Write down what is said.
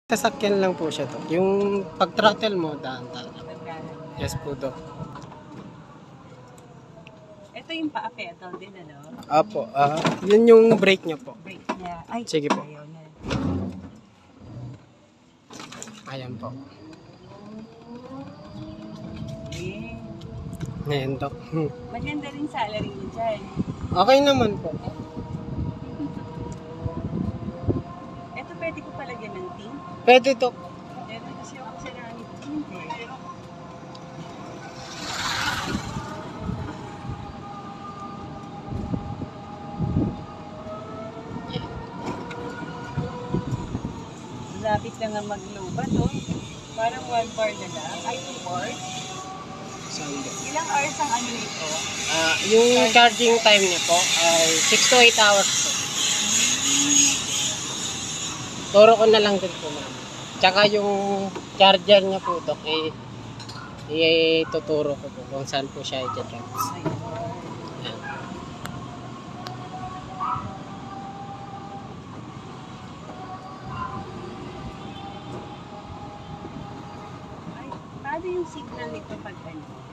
Sasakyan lang po siya to. Yung pag-throttle mo, dahan-dahan. Yes po to. Ito yung pa-pedal din, ano? Apo, yun yung brake niya po. Brake niya. Ay, Sige po. ayaw na. Ayan po. Eh, Ngayon to. maganda rin salary niyo dyan. Okay naman po. Ito pwede ko palagyan ng tint. Pwede to. Ito kasi ako sa nangit tint eh. Lapit na nga mag-lobat, oh. Parang 1 bar na lang. Ay, 2 bars. Sunday. Ilang hours ang ano nito? Yung charging time niya po ay 6 to 8 hours po. Turo ko na lang din po ma'am. Tsaka yung charger niya po dok, ituturo ko po kung saan po siya i-charge. Ayan. Ay, paano yung signal nito pag ano?